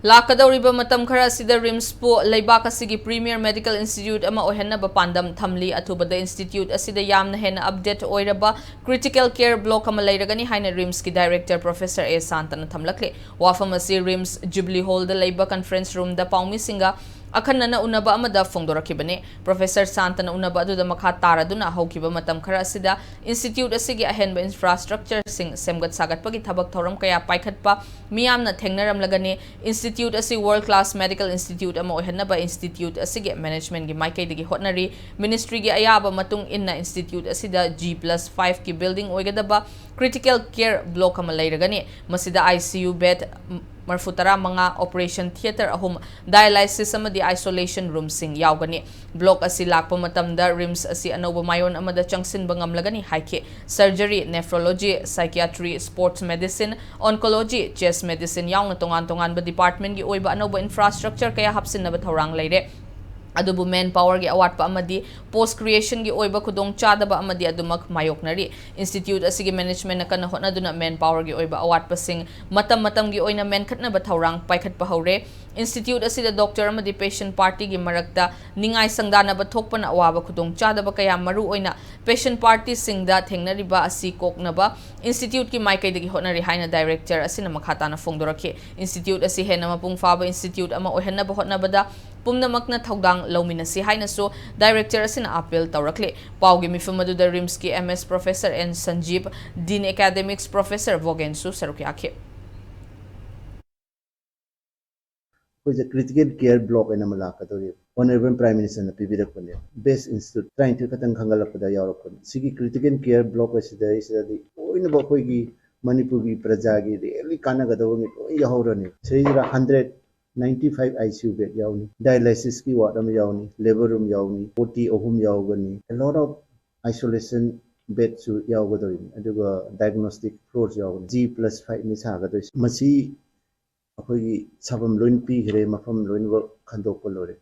Lakadoriba matam khara sida RIMS po leibak asigi Premier Medical Institute ama oihannaba Pandam Thamli athubada institute asida yamna hena update oiraba critical care block ama leiragani haina RIMS ki director Professor A Santana thamlakle wafam asi RIMS Jubilee Hall da leiba conference room da paumi singa akhanna unaba amada fongdorakibane Professor Santana unaba aduda makha taraduna haukiba matam khara asida institute asigi ahenba infrastructure sing semgat sagatpagi thabak thoram kaya paikhatpa miyamna thengnaramlagani institute asi world class medical institute ama oihannaba institute asigi management gi maikai digi hotnari ministry gi ayaba matung inna institute asida G+5 ki building oigadaba critical care block ama leiragani masida ICU bed marfutara mga operation theater ahum dialysis amadi isolation room sing yaugani block asi lakpa matamda RIMS asi anoba mayon amada changsin bangamlagani haike surgery nephrology psychiatry sports medicine oncology chest medicine yaung tongan ba department gi oiba anoba infrastructure kaya hapsin na bathorang leire adubu manpower gi awat pa amadi post creation gi oiba khudong chada ba amadi adumak mayoknari institute asigi management na kana hotna duna manpower gi oiba awat pa sing matam gi oina men khatna ba thorang paikhat pa hore institute asida doctor amadi patient party gi marakta ningai sangdana ba thokpa na awaba khudong chada ba kaya maru oina patient party singda thengnari ba asi kokna ba institute ki maikai digi hotnari haina director asina makhata na fongdoraki institute asi hena mapung faba institute ama ohenna ba hotna bada pumnamakna thaudang lauminasi hainasu director asina appeal tawrakle paugi mifam aduda RIMS ki MS Professor N Sanjeev Dean Academics Professor Vogensu sarukyakhe critical care block in Malakadori Honorable Prime Minister na pibirakone best institute trying to katang hangalapda yaropon sigi critical care block asida isadi oina ba koigi Manipur gi praja gi really kanagadawngi yahorani sayira 195 ICU bed yauni dialysis ki ward am yauni labor room yauni OT ohum yaugani a lot of isolation bed su yaugadoi aduga diagnostic floors yaugani G+5 ni sagadoi masi अखोई सबम lion पीग्रे मफम lion व खंदोक लोरे